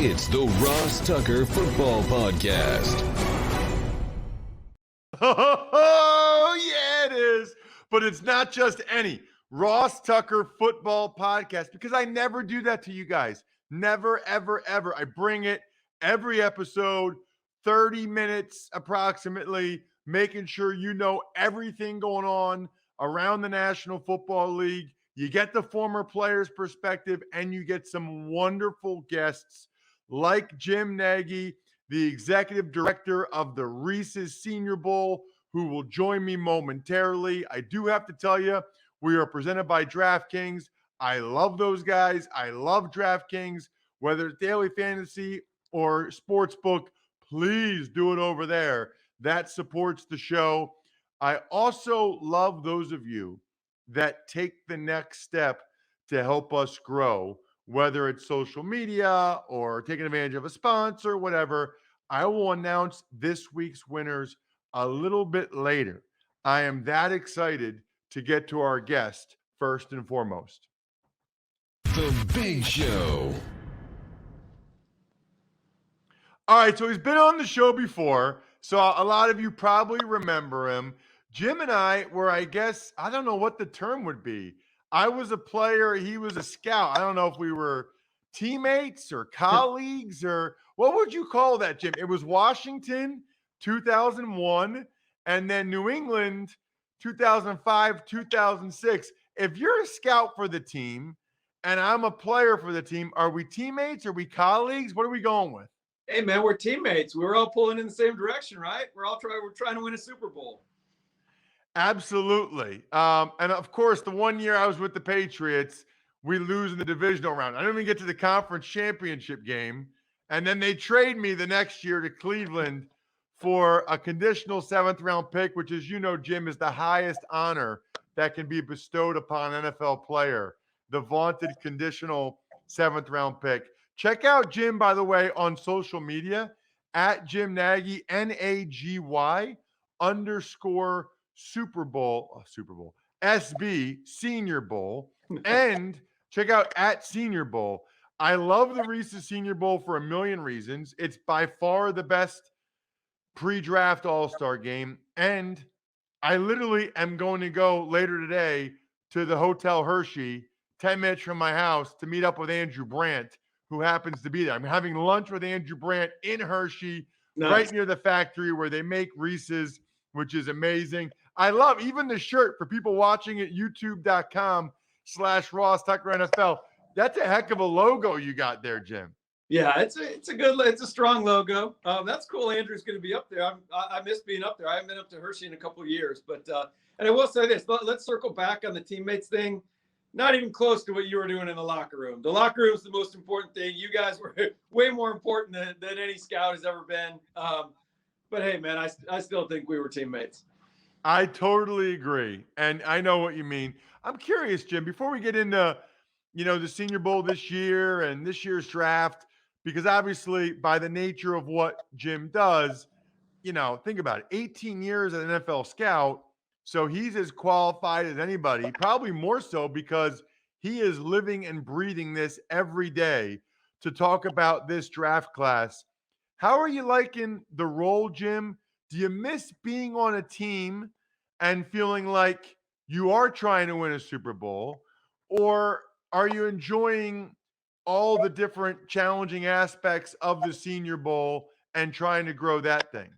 It's the Ross Tucker Football Podcast. Oh, yeah, it is. But it's not just any Ross Tucker Football Podcast, because I never do that to you guys. Never, ever, ever. I bring it every episode, 30 minutes approximately, making sure you know everything going on around the National Football League. You get the former player's perspective, and you get some wonderful guests like Jim Nagy, the executive director of the Reese's Senior Bowl, who will join me momentarily. I do have to tell you, we are presented by DraftKings. I love those guys. I love DraftKings. Whether it's daily fantasy or sportsbook, please do it over there. That supports the show. I also love those of you that take the next step to help us grow, whether it's social media or taking advantage of a sponsor, whatever. I will announce this week's winners a little bit later. I am that excited to get to our guest first and foremost. The Big Show. All right, so he's been on the show before, so a lot of you probably remember him. Jim and I were, I guess, I don't know what the term would be. I was a player, he was a scout. I don't know if we were teammates or colleagues, or what would you call that, Jim? It was Washington, 2001, and then New England, 2005, 2006. If you're a scout for the team and I'm a player for the team, are we teammates? Are we colleagues? What are we going with? Hey man, we're teammates. We're all pulling in the same direction, right? We're trying to win a Super Bowl. Absolutely. And of course, the 1 year I was with the Patriots, we lose in the divisional round. I didn't even get to the conference championship game. And then they trade me the next year to Cleveland for a conditional 7th round pick, which, as you know, Jim, is the highest honor that can be bestowed upon an NFL player, the vaunted conditional 7th round pick. Check out Jim, by the way, on social media at Jim Nagy, NAGY _ Super Bowl, SB Senior Bowl, and check out at Senior Bowl. I love the Reese's Senior Bowl for a million reasons. It's by far the best pre-draft all-star game, and I literally am going to go later today to the Hotel Hershey, 10 minutes from my house, to meet up with Andrew Brandt, who happens to be there. I'm having lunch with Andrew Brandt in Hershey, Nice. right near the factory where they make Reese's, which is amazing. I love even the shirt for people watching at youtube.com/Ross Tucker NFL. That's a heck of a logo you got there, Jim. Yeah, it's a strong logo. That's cool. Andrew's going to be up there. I miss being up there. I haven't been up to Hershey in a couple of years, but and I will say this. Let's circle back on the teammates thing. Not even close to what you were doing in the locker room. The locker room is the most important thing. You guys were way more important than any scout has ever been. But hey, man, I still think we were teammates. I totally agree. And I know what you mean. I'm curious, Jim, before we get into, the Senior Bowl this year and this year's draft, because obviously by the nature of what Jim does, think about it, 18 years as an NFL scout. So he's as qualified as anybody, probably more so because he is living and breathing this every day to talk about this draft class. How are you liking the role, Jim? Do you miss being on a team and feeling like you are trying to win a Super Bowl? Or are you enjoying all the different challenging aspects of the Senior Bowl and trying to grow that thing?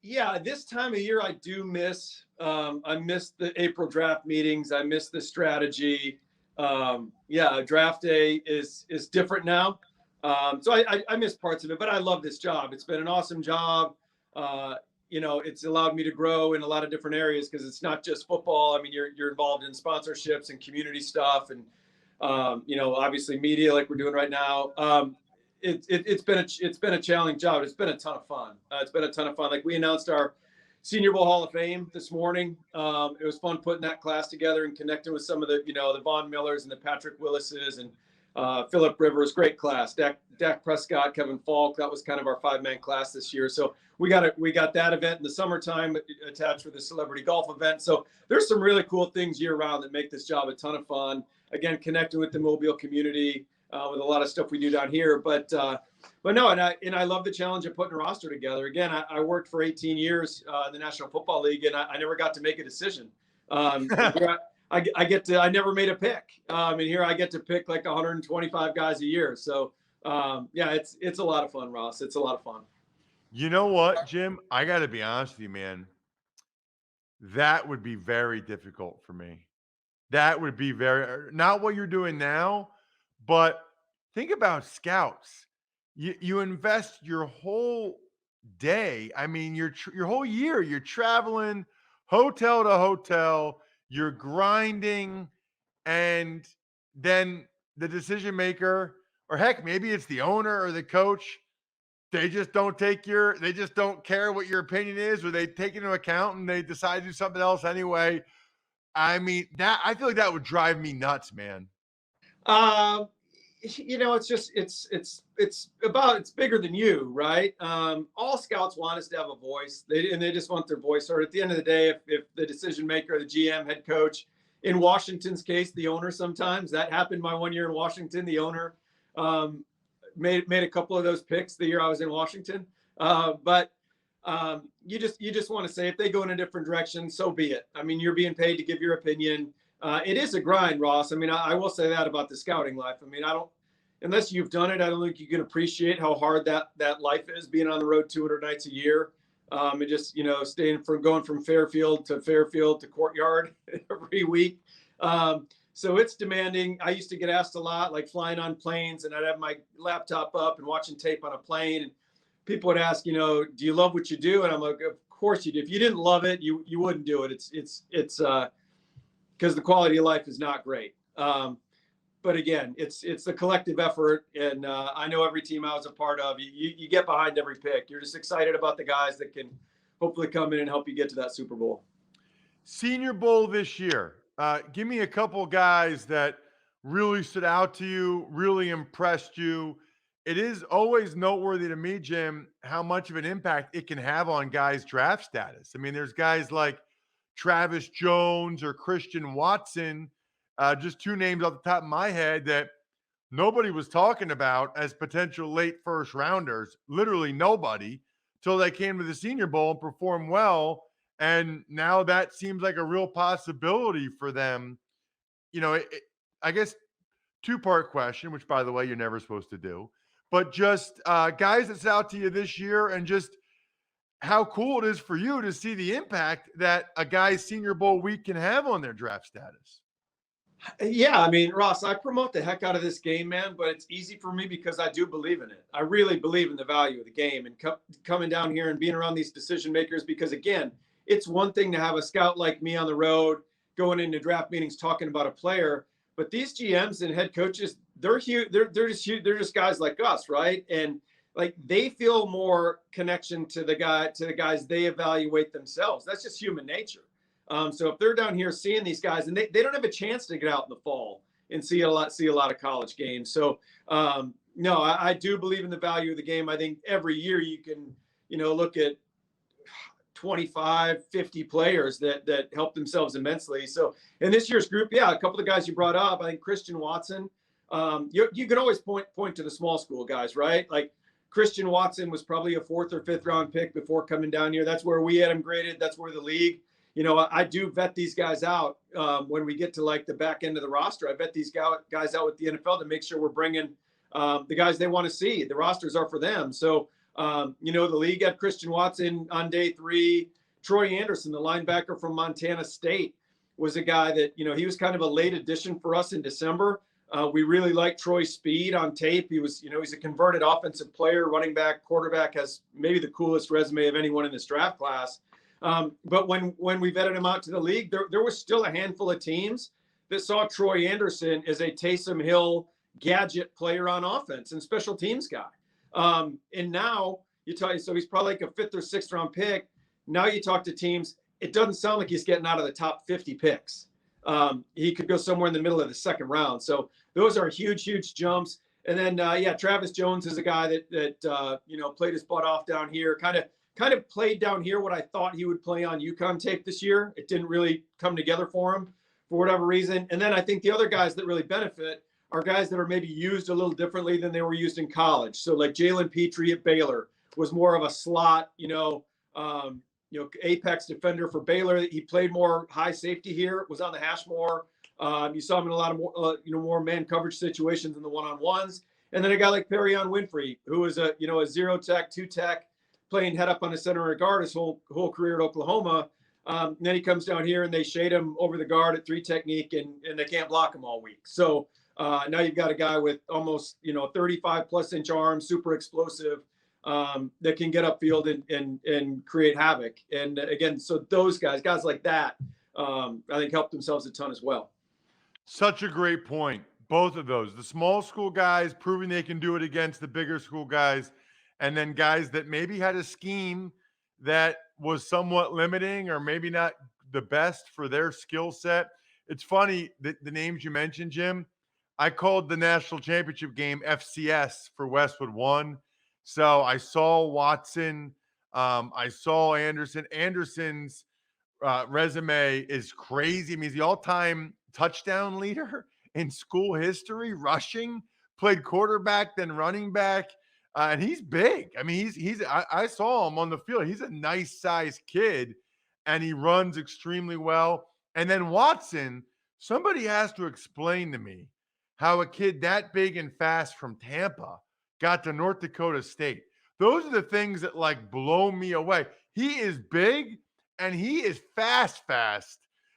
Yeah, this time of year I do miss. I miss the April draft meetings. I miss the strategy. Draft day is different now. So I miss parts of it, but I love this job. It's been an awesome job. It's allowed me to grow in a lot of different areas because it's not just football. I mean, you're involved in sponsorships and community stuff, and obviously media like we're doing right now. It's been a challenging job. It's been a ton of fun. Like we announced our Senior Bowl Hall of Fame this morning. It was fun putting that class together and connecting with some of the the Von Millers and the Patrick Willises and Phillip Rivers. Great class. Dak Prescott, Kevin Falk. That was kind of our 5-man class this year. So we got that event in the summertime attached with the celebrity golf event. So there's some really cool things year round that make this job a ton of fun. Again, connecting with the Mobile community. with a lot of stuff we do down here. But no, and I love the challenge of putting a roster together. Again, I worked for 18 years in the National Football League, and I never got to make a decision. Here I get to, I never made a pick. And here I get to pick like 125 guys a year. So yeah, it's a lot of fun, Ross. It's a lot of fun. You know what, Jim? I got to be honest with you, man. That would be very difficult for me. That would be not what you're doing now, but think about scouts. You invest your whole day. I mean, your whole year. You're traveling hotel to hotel. You're grinding, and then the decision maker, or heck, maybe it's the owner or the coach. They just don't they just don't care what your opinion is, or they take it into account and they decide to do something else anyway. I mean, I feel like that would drive me nuts, man. It's just it's bigger than you, right? All scouts want is to have a voice. They just want their voice. Or at the end of the day, if the decision maker, the GM, head coach, in Washington's case, the owner, sometimes that happened my 1 year in Washington. The owner made a couple of those picks the year I was in Washington. But you just want to say, if they go in a different direction, so be it. I mean, you're being paid to give your opinion. It is a grind, Ross. I mean, I will say that about the scouting life. I mean, unless you've done it, I don't think you can appreciate how hard that life is, being on the road 200 nights a year. And just, going from Fairfield to Courtyard every week. So it's demanding. I used to get asked a lot, like flying on planes, and I'd have my laptop up and watching tape on a plane. And people would ask, do you love what you do? And I'm like, of course you do. If you didn't love it, you wouldn't do it. It's because the quality of life is not great. But again, it's the collective effort. And I know every team I was a part of, you get behind every pick. You're just excited about the guys that can hopefully come in and help you get to that Super Bowl. Senior Bowl this year. Give me a couple guys that really stood out to you, really impressed you. It is always noteworthy to me, Jim, how much of an impact it can have on guys' draft status. I mean, there's guys like Travis Jones or Christian Watson, just two names off the top of my head that nobody was talking about as potential late first rounders, literally nobody, till they came to the Senior Bowl and performed well. And now that seems like a real possibility for them. I guess two-part question, which, by the way, you're never supposed to do. But just guys that's out to you this year, and just how cool it is for you to see the impact that a guy's Senior Bowl week can have on their draft status. Yeah, I mean, Ross, I promote the heck out of this game, man, but it's easy for me because I do believe in it. I really believe in the value of the game, and coming down here and being around these decision makers, because, again, it's one thing to have a scout like me on the road going into draft meetings talking about a player, but these GMs and head coaches, they're huge. They're just guys like us, right? And like, they feel more connection to the guys they evaluate themselves. That's just human nature. So if they're down here seeing these guys, and they don't have a chance to get out in the fall and see a lot of college games. So no, I do believe in the value of the game. I think every year you can, look at 25, 50 players that help themselves immensely. So in this year's group, yeah, a couple of guys you brought up, I think Christian Watson, you can always point to the small school guys, right? Like Christian Watson was probably a 4th or 5th round pick before coming down here. That's where we had him graded. That's where the league, I do vet these guys out when we get to like the back end of the roster. I vet these guys out with the NFL to make sure we're bringing the guys they want to see. The rosters are for them. So, the league had Christian Watson on day 3. Troy Anderson, the linebacker from Montana State, was a guy that, he was kind of a late addition for us in December. We really liked Troy's speed on tape. He was, he's a converted offensive player, running back, quarterback, has maybe the coolest resume of anyone in this draft class. But when we vetted him out to the league, there was still a handful of teams that saw Troy Anderson as a Taysom Hill gadget player on offense and special teams guy. And now so he's probably like a 5th or 6th round pick. Now you talk to teams, it doesn't sound like he's getting out of the top 50 picks. He could go somewhere in the middle of the 2nd round. So those are huge jumps. And then, Travis Jones is a guy that played his butt off down here, kind of played down here what I thought he would play on UConn tape this year. It didn't really come together for him for whatever reason. And then I think the other guys that really benefit are guys that are maybe used a little differently than they were used in college. So like Jalen Petrie at Baylor was more of a slot, apex defender for Baylor. He played more high safety here, was on the hash more. You saw him in a lot of more man coverage situations than the one-on-ones. And then a guy like Perion Winfrey, who was a zero tech, two tech, playing head up on the center or guard his whole career at Oklahoma. And then he comes down here and they shade him over the guard at three technique and they can't block him all week. So now you've got a guy with almost 35 plus inch arms, super explosive, that can get upfield and create havoc. And again, so those guys like that, I think helped themselves a ton as well. Such a great point. Both of those, the small school guys proving they can do it against the bigger school guys, and then guys that maybe had a scheme that was somewhat limiting or maybe not the best for their skill set. It's funny that the names you mentioned, Jim, I called the national championship game FCS for Westwood 1. So I saw Watson. I saw Anderson. Anderson's resume is crazy. I mean, he's the all-time touchdown leader in school history, rushing, played quarterback, then running back. And he's big. I mean, I saw him on the field. He's a nice sized kid and he runs extremely well. And then Watson, somebody has to explain to me how a kid that big and fast from Tampa got to North Dakota State. Those are the things that like blow me away. He is big and he is fast. I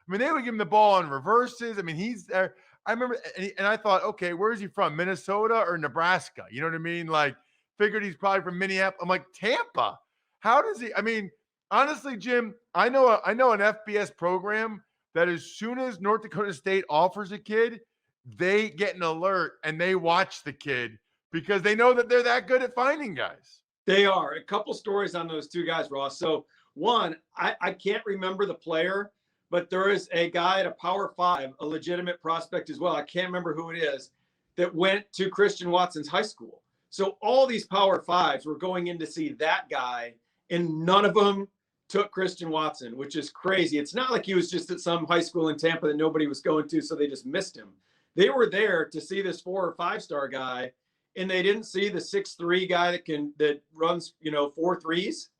mean, they would give him the ball on reverses. I mean, he's there. I remember, and I thought, okay, where is he from? Minnesota or Nebraska? You know what I mean? Like, figured he's probably from Minneapolis. I'm like, Tampa. How does he? I mean, honestly, Jim, I know an FBS program that as soon as North Dakota State offers a kid, they get an alert and they watch the kid because they know that they're that good at finding guys. They are. A couple stories on those two guys, Ross. So one, I can't remember the player, but there is a guy at a Power 5, a legitimate prospect as well. I can't remember who it is, that went to Christian Watson's high school. So all these Power 5s were going in to see that guy, and none of them took Christian Watson, which is crazy. It's not like he was just at some high school in Tampa that nobody was going to, so they just missed him. They were there to see this 4 or 5 star guy, and they didn't see the 6'3" guy that runs 4 threes.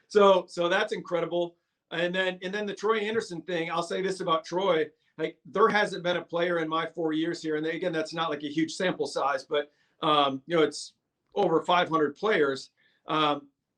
So that's incredible. And then the Troy Anderson thing. I'll say this about Troy: like there hasn't been a player in my 4 years here, and again, that's not like a huge sample size, but it's over 500 players.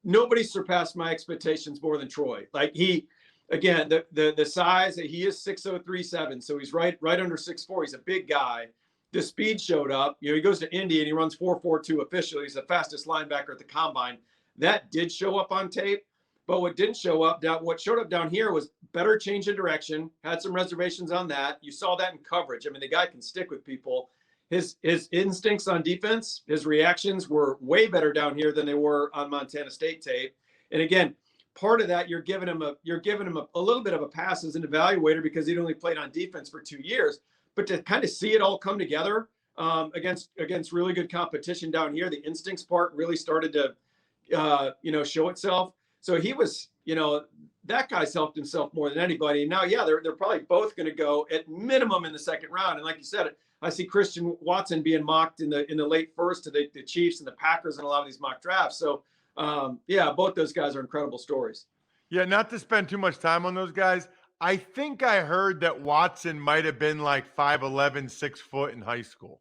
Nobody surpassed my expectations more than Troy. Like he, again, the size, he is 6'0", so he's right under 6'4". He's a big guy. The speed showed up. He goes to Indy and he runs 4.42 officially. He's the fastest linebacker at the combine. That did show up on tape. But what didn't show up, what showed up down here was better change in direction. Had some reservations on that. You saw that in coverage. I mean, the guy can stick with people. His instincts on defense, his reactions were way better down here than they were on Montana State tape. And again, part of that, you're giving him a little bit of a pass as an evaluator because he'd only played on defense for 2 years. But to kind of see it all come together against really good competition down here, the instincts part really started to show itself. So he was, that guy's helped himself more than anybody. Now, yeah, they're probably both going to go at minimum in the second round. And like you said, I see Christian Watson being mocked in the late first to the Chiefs and the Packers and a lot of these mock drafts. So, both those guys are incredible stories. Yeah, not to spend too much time on those guys. I think I heard that Watson might have been like 5'11", 6 foot in high school.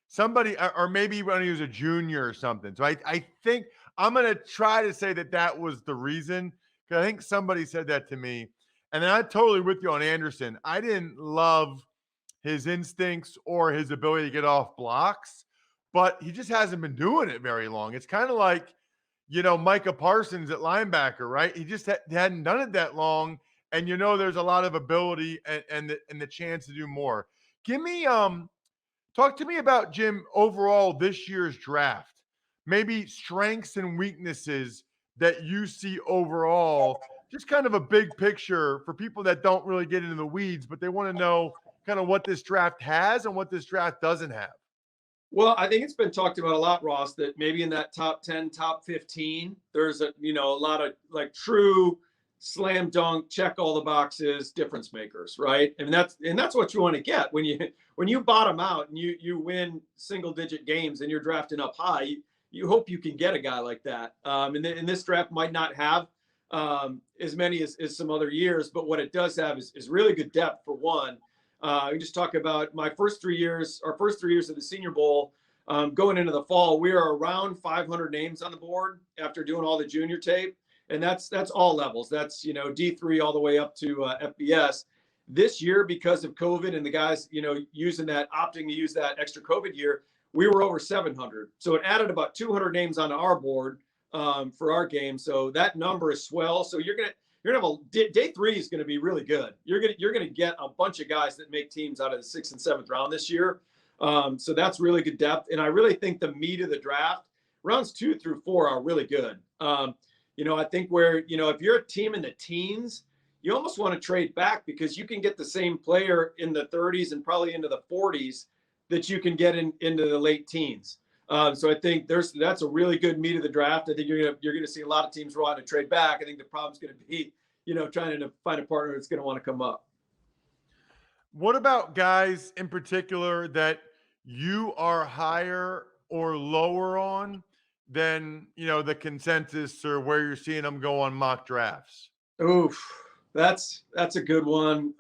Somebody, or maybe when he was a junior or something. So I think I'm going to try to say that was the reason, because I think somebody said that to me. And then I'm totally with you on Anderson. I didn't love his instincts or his ability to get off blocks, but he just hasn't been doing it very long. It's kind of like, Micah Parsons at linebacker, right? He just hadn't done it that long. And there's a lot of ability and the chance to do more. Talk to me about, Jim, overall this year's draft. Maybe strengths and weaknesses that you see overall. Just kind of a big picture for people that don't really get into the weeds, but they want to know kind of what this draft has and what this draft doesn't have. Well, I think it's been talked about a lot, Ross, that maybe in that top 10, top 15, there's a lot of like true slam dunk, check all the boxes, difference makers, right? And that's what you want to get when you bottom out and you win single digit games and you're drafting up high. You hope you can get a guy like that. And this draft might not have as many as some other years, but what it does have is really good depth for one. We just talk about our first 3 years of the Senior Bowl. Going into the fall, we are around 500 names on the board after doing all the junior tape. And that's all levels. That's, D3 all the way up to FBS. This year, because of COVID and the guys, opting to use that extra COVID year, we were over 700. So it added about 200 names onto our board for our game. So that number is swell. So you're gonna have day 3 is gonna be really good. You're gonna get a bunch of guys that make teams out of the 6th and 7th round this year. So that's really good depth. And I really think the meat of the draft, rounds 2 through 4 are really good. I think where, if you're a team in the teens, you almost want to trade back because you can get the same player in the 30s and probably into the 40s that you can get into the late teens. So I think that's a really good meat of the draft. I think you're gonna see a lot of teams wanting to trade back. I think the problem's going to be, trying to find a partner that's going to want to come up. What about guys in particular that you are higher or lower on than, the consensus or where you're seeing them go on mock drafts? Oof, that's a good one.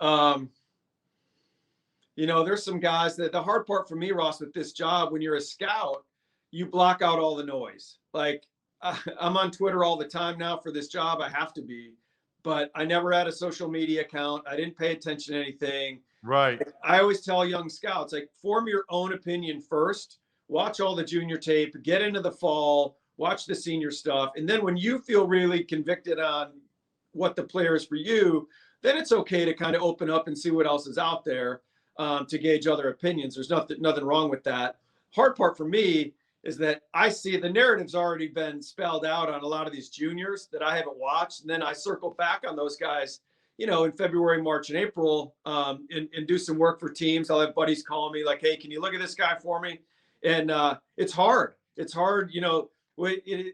There's some guys that the hard part for me, Ross, with this job, when you're a scout, you block out all the noise. Like I'm on Twitter all the time now for this job. I have to be, but I never had a social media account. I didn't pay attention to anything. Right. I always tell young scouts, like, form your own opinion first, watch all the junior tape, get into the fall, watch the senior stuff. And then when you feel really convicted on what the player is for you, then it's okay to kind of open up and see what else is out there to gauge other opinions. There's nothing wrong with that. Hard part for me is that I see the narrative's already been spelled out on a lot of these juniors that I haven't watched. And then I circle back on those guys, in February, March, and April, and do some work for teams. I'll have buddies call me like, hey, can you look at this guy for me? And it's hard. It's hard.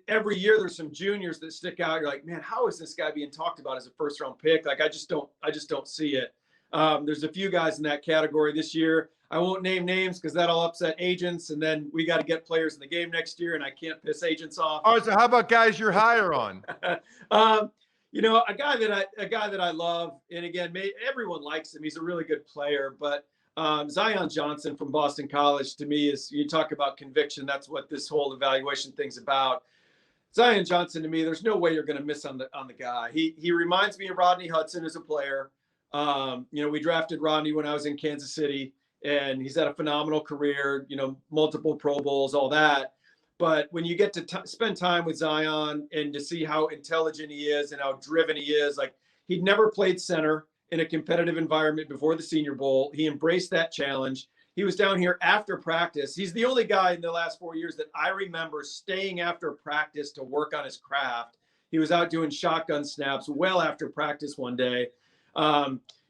Every year there's some juniors that stick out. You're like, man, how is this guy being talked about as a first round pick? Like, I just don't see it. There's a few guys in that category this year. I won't name names because that'll upset agents. And then we got to get players in the game next year, and I can't piss agents off. All right, so how about guys you're higher on? A guy that I love, and again, everyone likes him. He's a really good player, but Zion Johnson from Boston College, to me, is, you talk about conviction. That's what this whole evaluation thing's about. Zion Johnson, to me, there's no way you're going to miss on the guy. He reminds me of Rodney Hudson as a player. We drafted Rodney when I was in Kansas City, and he's had a phenomenal career, multiple Pro Bowls, all that. But when you get to spend time with Zion and to see how intelligent he is and how driven he is, like, he'd never played center in a competitive environment before the Senior Bowl. He embraced that challenge. He was down here after practice. He's the only guy in the last 4 years that I remember staying after practice to work on his craft. He was out doing shotgun snaps well after practice one day.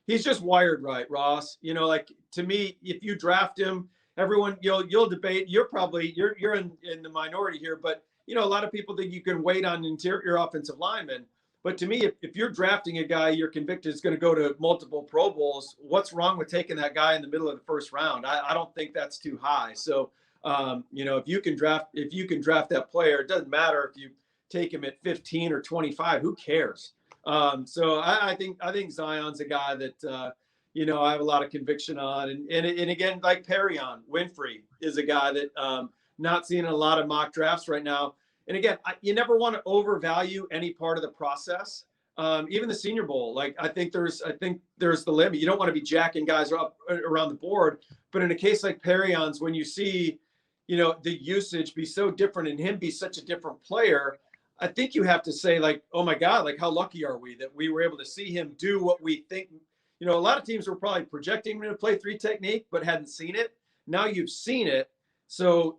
He's just wired right, Ross. To me, if you draft him, everyone, you'll debate. You're in the minority here, but a lot of people think you can wait on interior offensive linemen. But to me, if you're drafting a guy you're convicted is going to go to multiple Pro Bowls, what's wrong with taking that guy in the middle of the first round? I don't think that's too high. So, if you can draft that player, it doesn't matter if you take him at 15 or 25. Who cares? So I think Zion's a guy that I have a lot of conviction on, and again, like Perion Winfrey is a guy that not seeing a lot of mock drafts right now. And again, you never want to overvalue any part of the process. Even the Senior Bowl, like, I think there's the limit. You don't want to be jacking guys up around the board, but in a case like Perion's, when you see, the usage be so different and him be such a different player, I think you have to say, like, oh my God, like, how lucky are we that we were able to see him do what we think. A lot of teams were probably projecting him to play 3 technique, but hadn't seen it. Now you've seen it. So,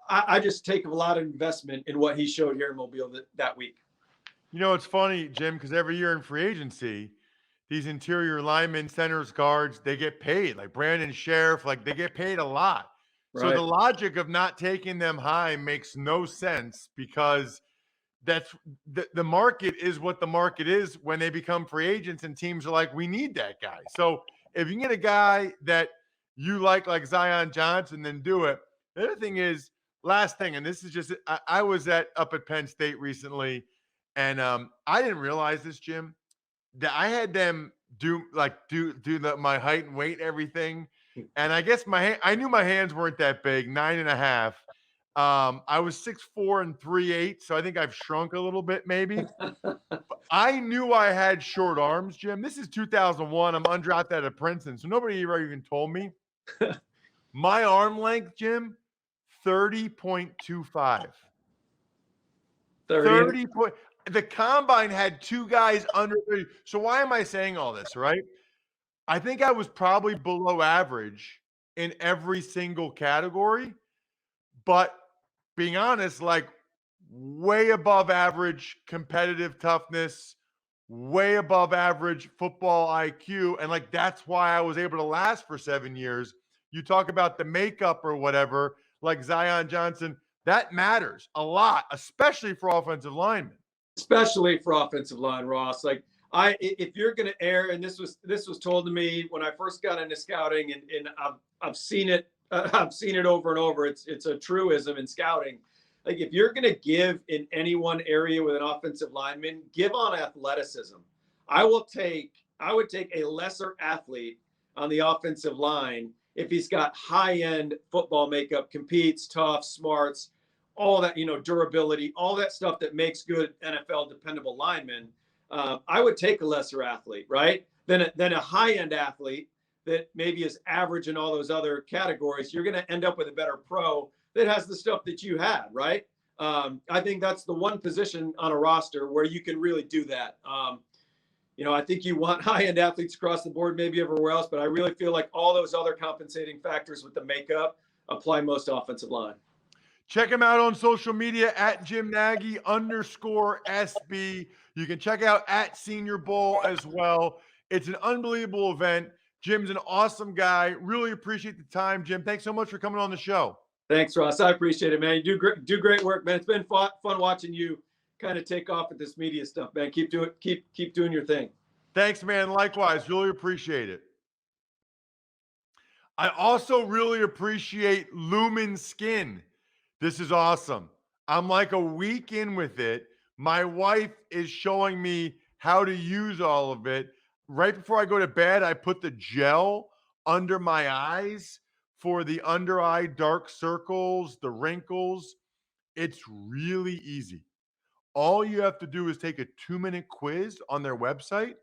I just take a lot of investment in what he showed here in Mobile that week. It's funny, Jim, because every year in free agency, these interior linemen, centers, guards, they get paid. Like Brandon Sheriff, like, they get paid a lot. Right. So the logic of not taking them high makes no sense, because that's the market is what the market is when they become free agents and teams are like, we need that guy. So if you can get a guy that you like Zion Johnson, then do it. The other thing is, last thing, and this is just, I was up at Penn State recently, and I didn't realize this, Jim, that I had them do my height and weight and everything. And I guess I knew my hands weren't that big, 9.5. I was 6'4" and 3'8", so I think I've shrunk a little bit, maybe. I knew I had short arms, Jim. This is 2001. I'm undrafted at Princeton, so nobody ever even told me. My arm length, Jim, 30.25. 30 point. The combine had two guys under 30. So why am I saying all this, right? I think I was probably below average in every single category, but being honest, like way above average competitive toughness, way above average football IQ. And like that's why I was able to last for 7 years. You talk about the makeup or whatever, like Zion Johnson, that matters a lot, especially for offensive linemen. Especially for offensive line, Ross. Like if you're going to err, and this was told to me when I first got into scouting, and I've seen it. I've seen it over and over. It's a truism in scouting. Like if you're going to give in any one area with an offensive lineman, give on athleticism. I would take a lesser athlete on the offensive line if he's got high-end football makeup, competes, tough, smarts, all that, durability, all that stuff that makes good NFL dependable linemen. I would take a lesser athlete, right? Than a high-end athlete that maybe is average in all those other categories. You're going to end up with a better pro that has the stuff that you had, right? I think that's the one position on a roster where you can really do that. I think you want high-end athletes across the board, maybe everywhere else, but I really feel like all those other compensating factors with the makeup apply most offensive line. Check him out on social media at Jim Nagy _SB. You can check out at Senior Bowl as well. It's an unbelievable event. Jim's an awesome guy. Really appreciate the time, Jim. Thanks so much for coming on the show. Thanks, Ross. I appreciate it, man. You do great work, man. It's been fun watching you kind of take off with this media stuff, man. Keep doing your thing. Thanks, man. Likewise. Really appreciate it. I also really appreciate Lumen Skin. This is awesome. I'm like a week in with it. My wife is showing me how to use all of it. Right before I go to bed, I put the gel under my eyes for the under eye dark circles, the wrinkles. It's really easy. All you have to do is take a 2-minute quiz on their website,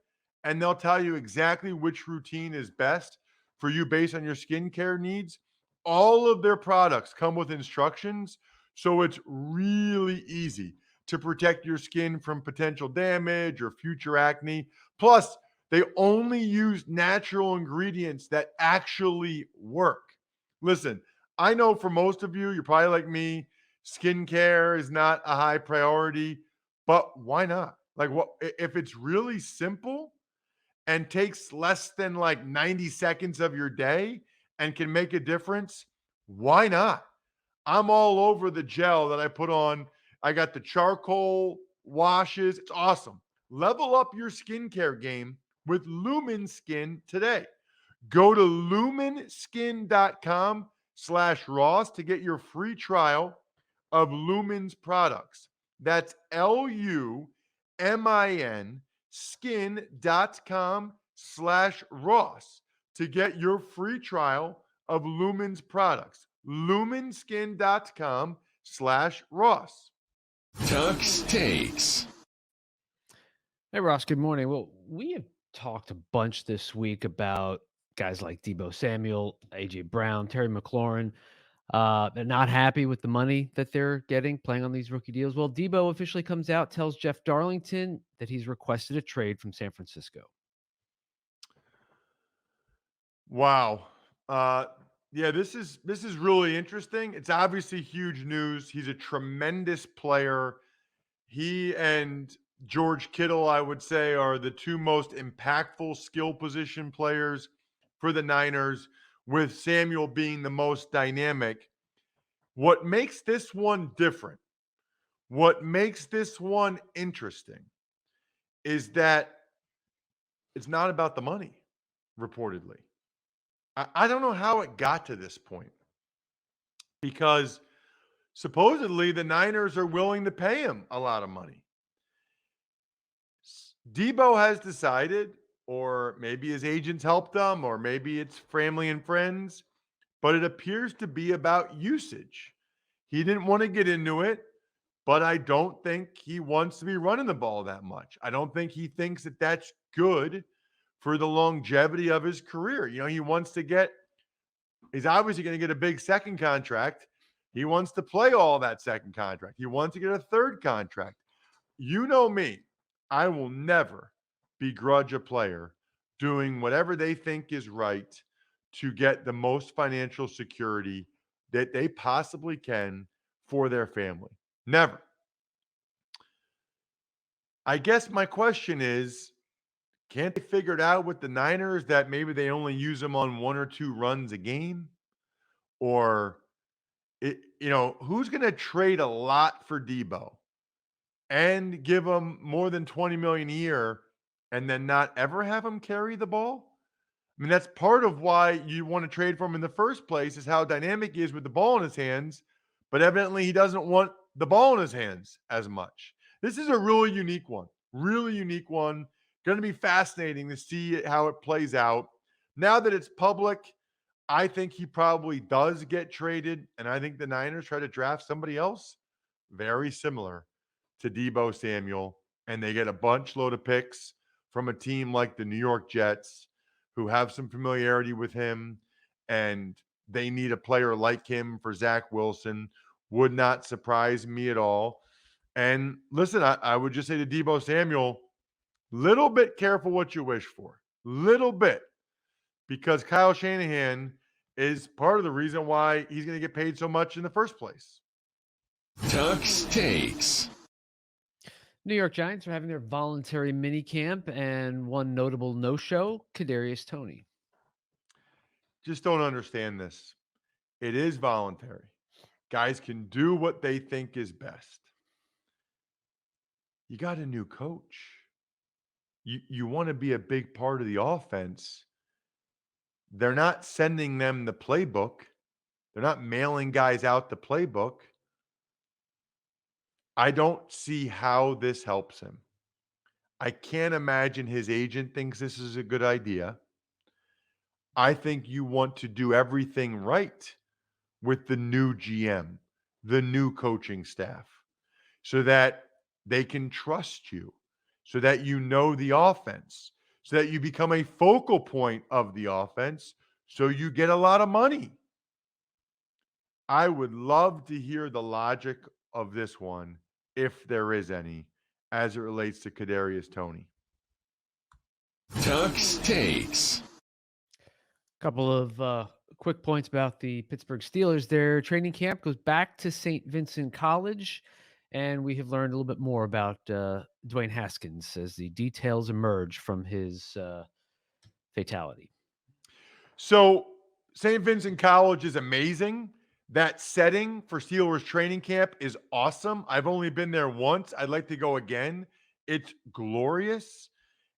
and they'll tell you exactly which routine is best for you based on your skincare needs. All of their products come with instructions, so it's really easy to protect your skin from potential damage or future acne. Plus, they only use natural ingredients that actually work. Listen, I know for most of you, you're probably like me, skincare is not a high priority, but why not? Like, what if it's really simple and takes less than like 90 seconds of your day and can make a difference? Why not? I'm all over the gel that I put on. I got the charcoal washes. It's awesome. Level up your skincare game with Lumen Skin today. Go to lumenskin.com/Ross to get your free trial of Lumen's products. That's LUMIN skin.com/Ross to get your free trial of Lumen's products. lumenskin.com/Ross. Tuck's Takes. Hey, Ross, good morning. Well, we have talked a bunch this week about guys like Deebo Samuel, A.J. Brown, Terry McLaurin. They're not happy with the money that they're getting playing on these rookie deals. Well, Deebo officially comes out, tells Jeff Darlington that he's requested a trade from San Francisco. Wow. Yeah, this is really interesting. It's obviously huge news. He's a tremendous player. He and George Kittle, I would say, are the two most impactful skill position players for the Niners, with Samuel being the most dynamic. What makes this one different? What makes this one interesting is that it's not about the money, reportedly. I don't know how it got to this point because supposedly the Niners are willing to pay him a lot of money. Deebo has decided, or maybe his agents helped him, or maybe it's family and friends, but it appears to be about usage. He didn't want to get into it, but I don't think he wants to be running the ball that much. I don't think he thinks that that's good for the longevity of his career. You know, he's obviously going to get a big second contract. He wants to play all that second contract. He wants to get a third contract. You know me, I will never begrudge a player doing whatever they think is right to get the most financial security that they possibly can for their family. Never. I guess my question is, can't they figure it out with the Niners that maybe they only use them on 1 or 2 runs a game? Or, who's going to trade a lot for Deebo and give him more than 20 million a year and then not ever have him carry the ball? I mean, that's part of why you want to trade for him in the first place, is how dynamic he is with the ball in his hands. But evidently he doesn't want the ball in his hands as much. This is a really unique one. Really unique one. Going to be fascinating to see how it plays out. Now that it's public, I think he probably does get traded, and I think the Niners try to draft somebody else very similar to Deebo Samuel, and they get a bunch load of picks from a team like the New York Jets who have some familiarity with him, and they need a player like him for Zach Wilson. Would not surprise me at all. And listen, I would just say to Deebo Samuel, little bit careful what you wish for. Little bit. Because Kyle Shanahan is part of the reason why he's going to get paid so much in the first place. Tuck's Takes. New York Giants are having their voluntary mini camp, and one notable no-show, Kadarius Toney. Just don't understand this. It is voluntary. Guys can do what they think is best. You got a new coach. You want to be a big part of the offense. They're not sending them the playbook. They're not mailing guys out the playbook. I don't see how this helps him. I can't imagine his agent thinks this is a good idea. I think you want to do everything right with the new GM, the new coaching staff, so that they can trust you, so that you know the offense, so that you become a focal point of the offense, so you get a lot of money. I would love to hear the logic of this one, if there is any, as it relates to Kadarius Toney. Tuck's Takes. Couple of quick points about the Pittsburgh Steelers. Their training camp goes back to St. Vincent College, and we have learned a little bit more about Dwayne Haskins as the details emerge from his fatality. So St. Vincent College is amazing. That setting for Steelers training camp is awesome. I've only been there once. I'd like to go again. It's glorious.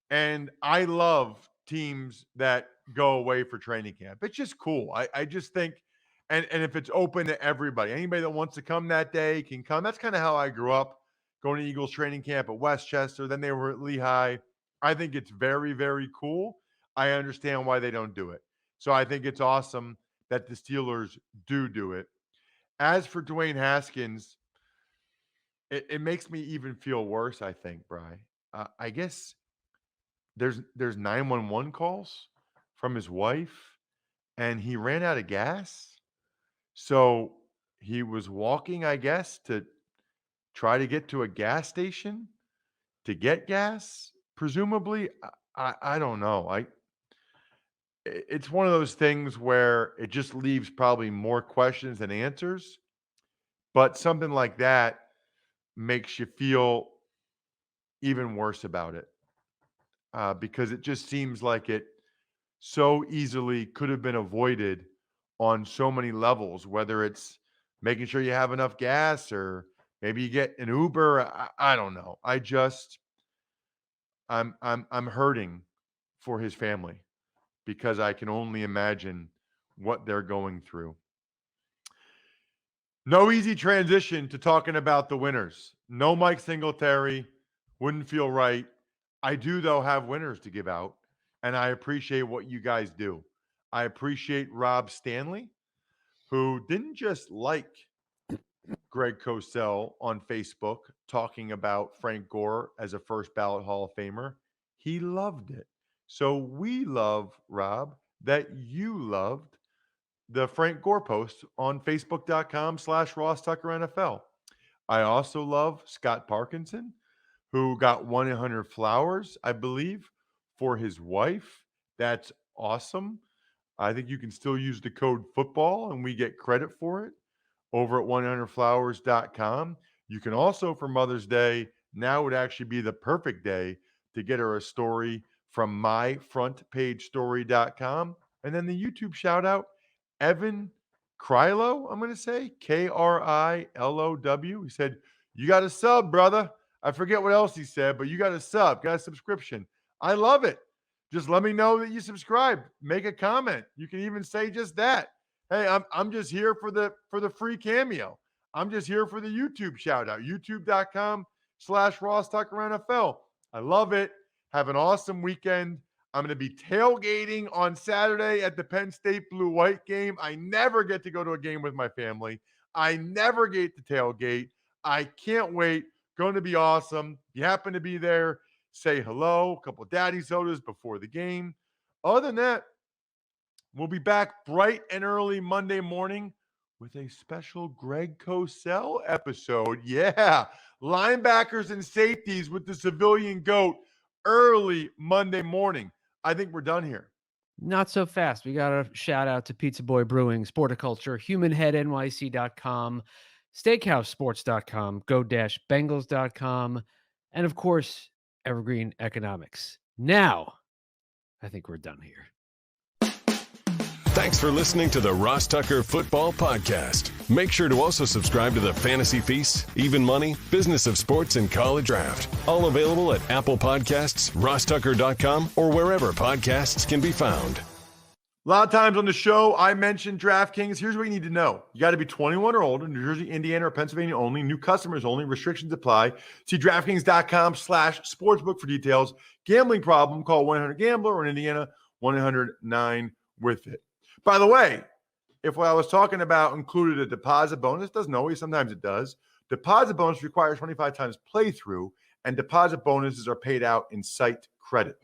And I love teams that go away for training camp. It's just cool. I just think, and if it's open to everybody, anybody that wants to come that day can come. That's kind of how I grew up, going to Eagles training camp at Westchester. Then they were at Lehigh. I think it's very, very cool. I understand why they don't do it. So I think it's awesome that the Steelers do it. As for Dwayne Haskins, it makes me even feel worse, I think, Bri. I guess there's 911 calls from his wife, and he ran out of gas. So he was walking, I guess, to try to get to a gas station to get gas, presumably. I don't know. It's one of those things where it just leaves probably more questions than answers. But something like that makes you feel even worse about it, because it just seems like it so easily could have been avoided on so many levels, whether it's making sure you have enough gas or Maybe you get an Uber. I don't know. I'm hurting for his family because I can only imagine what they're going through. No easy transition to talking about the winners. No Mike Singletary. Wouldn't feel right. I do, though, have winners to give out, and I appreciate what you guys do. I appreciate Rob Stanley, who didn't just like Greg Cosell on Facebook talking about Frank Gore as a first ballot Hall of Famer. He loved it. So we love, Rob, that you loved the Frank Gore post on Facebook.com/Ross Tucker NFL. I also love Scott Parkinson, who got 1-800 flowers, I believe, for his wife. That's awesome. I think you can still use the code football and we get credit for it over at 100flowers.com. You can also, for Mother's Day, now would actually be the perfect day to get her a story from myfrontpagestory.com. And then the YouTube shout out, Evan Krylo, I'm going to say, Krilow. He said, "You got a sub, brother." I forget what else he said, but you got a sub, got a subscription. I love it. Just let me know that you subscribed. Make a comment. You can even say just that. Hey, I'm just here for the free cameo. I'm just here for the YouTube shout out. YouTube.com/Ross Tucker NFL. I love it. Have an awesome weekend. I'm going to be tailgating on Saturday at the Penn State Blue White game. I never get to go to a game with my family. I never get to tailgate. I can't wait. Going to be awesome. If you happen to be there, say hello. A couple of daddy sodas before the game. Other than that, we'll be back bright and early Monday morning with a special Greg Cosell episode. Yeah, linebackers and safeties with the civilian GOAT early Monday morning. I think we're done here. Not so fast. We got a shout out to Pizza Boy Brewing, Sporticulture, HumanHeadNYC.com, SteakhouseSports.com, Go-Bengals.com, and of course, Evergreen Economics. Now, I think we're done here. Thanks for listening to the Ross Tucker Football Podcast. Make sure to also subscribe to the Fantasy Feast, Even Money, Business of Sports, and College Draft. All available at Apple Podcasts, RossTucker.com, or wherever podcasts can be found. A lot of times on the show, I mentioned DraftKings. Here's what you need to know. You got to be 21 or older, New Jersey, Indiana, or Pennsylvania only. New customers only. Restrictions apply. See DraftKings.com/sportsbook for details. Gambling problem, call 1-800-GAMBLER, or in Indiana, 1-800-9-WITH-IT. By the way, if what I was talking about included a deposit bonus, doesn't always, sometimes it does. Deposit bonus requires 25 times playthrough, and deposit bonuses are paid out in site credit.